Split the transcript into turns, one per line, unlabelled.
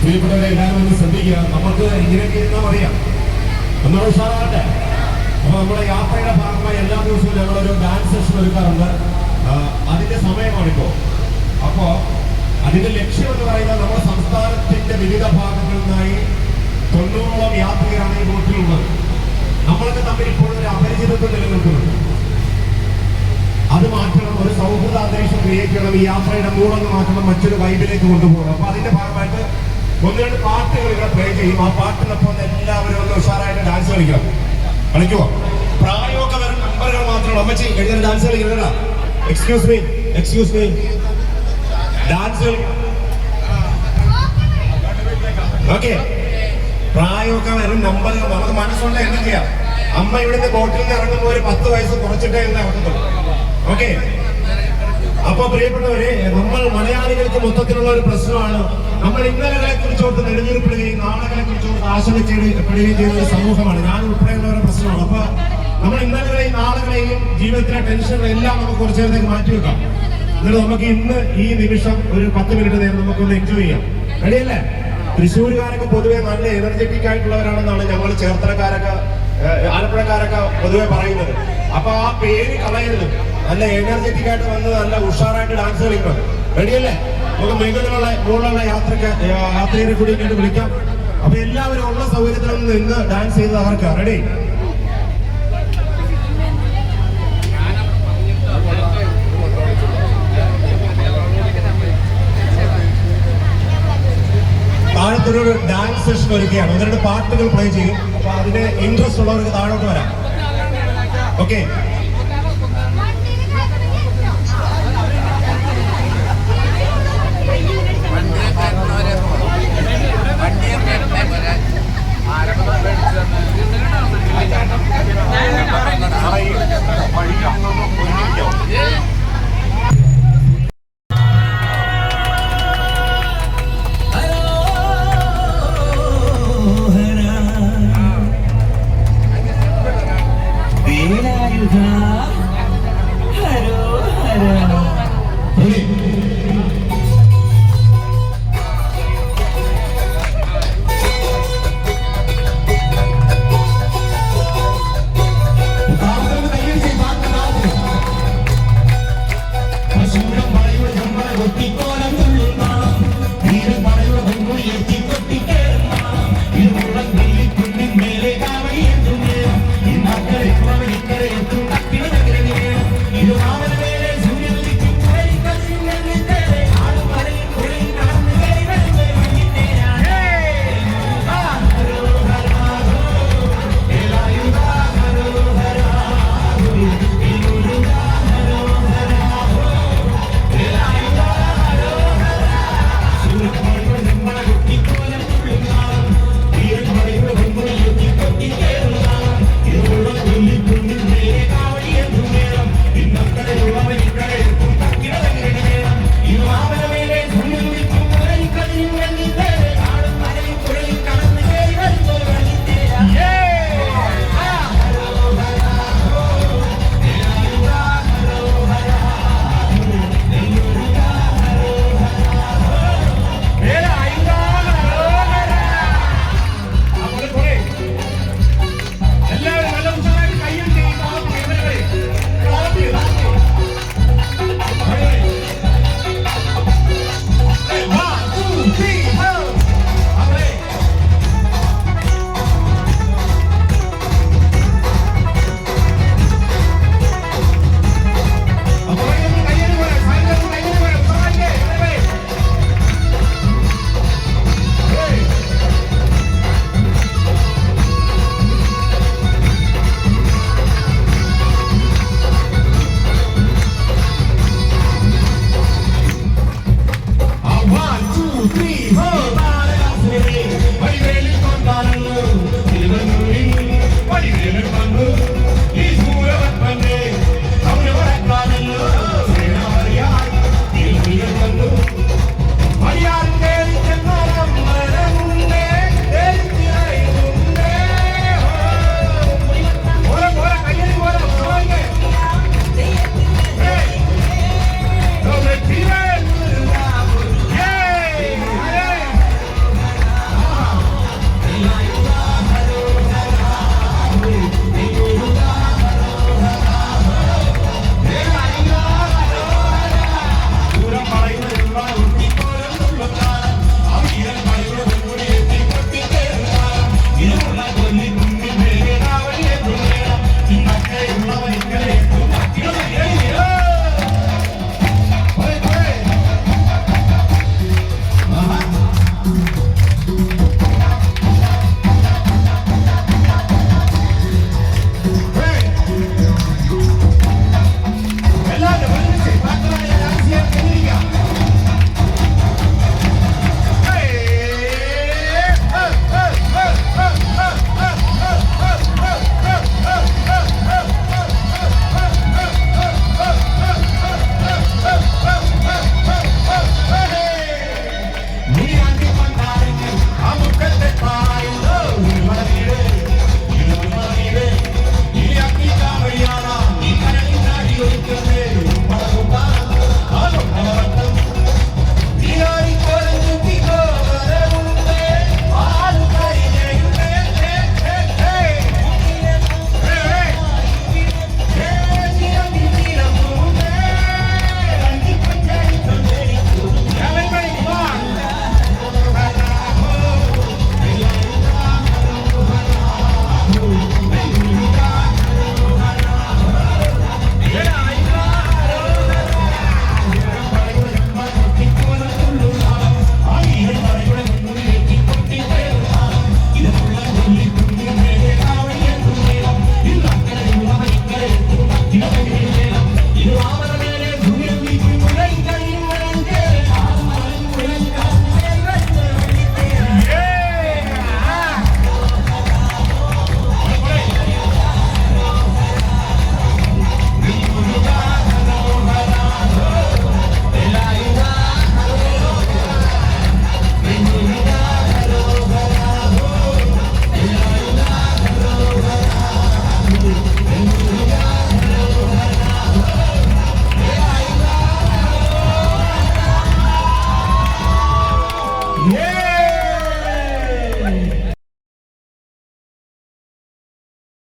പ്രിയപ്പെട്ടവരെ എല്ലാവരും ഒന്ന് ശ്രദ്ധിക്കുക. നമുക്ക് ഇങ്ങനെയൊക്കെ ഇരുന്നാൽ അറിയാം ഒന്നുകൂടെ ഉഷാറാകട്ടെ. അപ്പൊ നമ്മുടെ യാത്രയുടെ ഭാഗമായി എല്ലാ ദിവസവും ഞങ്ങളൊരു ഡാൻസ് സെഷൻ ഒരുക്കാറുണ്ട്. അതിന്റെ സമയമാണിപ്പോ. അപ്പോ അതിന്റെ ലക്ഷ്യം എന്ന് പറയുന്നത് നമ്മുടെ സംസ്ഥാനത്തിന്റെ വിവിധ ഭാഗങ്ങളിൽ നിന്നായി 90ഓളം യാത്രികരാണ് ഈ ബോട്ടിലുള്ളത്. നമ്മളൊക്കെ തമ്മിൽ ഇപ്പോഴും ഒരു അപരിചിതത്വം നിലനിൽക്കുന്നുണ്ട്. അത് മാറ്റണം, ഒരു സൗഹൃദ അന്തരീക്ഷം ക്രിയേറ്റ് ചെയ്യണം, ഈ യാത്രയുടെ മൂടൊന്ന് മാറ്റണം, മറ്റൊരു വൈബിലേക്ക് കൊണ്ടുപോകണം. അപ്പൊ അതിന്റെ ഭാഗമായിട്ട് ഒന്ന് രണ്ട് പാട്ടുകൾ ഇവിടെ പ്ലേ ചെയ്യും. ആ പാട്ടിനൊപ്പം എല്ലാവരും ഒന്ന് ഉഷാറായിട്ട് ഡാൻസ് കളിക്കുമോ? പ്രായമൊക്കെ വരും നമ്പറുകൾ മാത്രമേ അമ്മച്ചി എഴുതി ഡാൻസ് കളിക്കണ. Excuse me dance okay. പ്രായമൊക്കെ വരും നമ്പറുകൾ നമുക്ക് മനസ്സുകൊണ്ട് എന്ത് ചെയ്യാം. അമ്മ ഇവിടുന്ന് ബോട്ടിൽ നിന്ന് ഇറങ്ങുമ്പോൾ ഒരു 10 വയസ്സ് കുറച്ചിട്ടേ എന്ന് ഇറങ്ങുന്നുള്ളൂ. ഓക്കെ. അപ്പൊ പ്രിയപ്പെട്ടവരെ, നമ്മൾ മലയാളികൾക്ക് മൊത്തത്തിലുള്ള ഒരു പ്രശ്നമാണ്. നമ്മൾ ഇന്നലകളെ കുറിച്ചോട്ട് നെടുവീർപ്പെടുകയും നാളകളെ കുറിച്ചോട്ട് ആശങ്കപ്പെടുകയും ചെയ്യുന്ന ഒരു സമൂഹമാണ്. ഞാൻ ഉൾപ്പെടെയുള്ളവരുടെ പ്രശ്നമാണ്. അപ്പൊ നമ്മൾ ഇന്നലകളെയും നാളുകളെയും ജീവിതത്തിലെ ടെൻഷനുകൾ എല്ലാം നമുക്ക് കുറച്ചു നേരത്തേക്ക് മാറ്റിവെക്കാം. എന്നിട്ട് നമുക്ക് ഇന്ന് ഈ നിമിഷം ഒരു 10 മിനിറ്റ് നേരം നമുക്കൊന്ന് എൻജോയ് ചെയ്യാം. റെഡിയല്ലേ? തൃശ്ശൂരുകാരൊക്കെ പൊതുവെ നല്ല എനർജറ്റിക് ആയിട്ടുള്ളവരാണെന്നാണ് ഞങ്ങൾ ചേർത്തലക്കാരൊക്കെ ആലപ്പുഴക്കാരൊക്കെ പൊതുവെ പറയുന്നത്. അപ്പൊ ആ പേര് കളയരുത്. നല്ല എനർജറ്റിക് ആയിട്ട് വന്ന് നല്ല ഉഷാറായിട്ട് ഡാൻസ് കളിക്കണം. റെഡിയല്ലേ? നമുക്ക് മുകളിലുള്ള യാത്രികരെ കൂടി ഇങ്ങോട്ട് വിളിക്കാം. അപ്പൊ എല്ലാവരും ഉള്ള സൗകര്യത്തിലൊന്നും നിന്ന് ഡാൻസ് ചെയ്ത് അവർക്ക് റെഡി. താഴത്തൊരു ഡാൻസ് സെഷൻ ഒരുക്കുകയാണ്. 1-2 പാട്ടുകൾ പ്ലേ ചെയ്യും. അപ്പൊ അതിന് ഇൻട്രസ്റ്റ് ഉള്ളവർക്ക് താഴോട്ട് വരാം. ഓക്കെ.
ഹരോ ഹര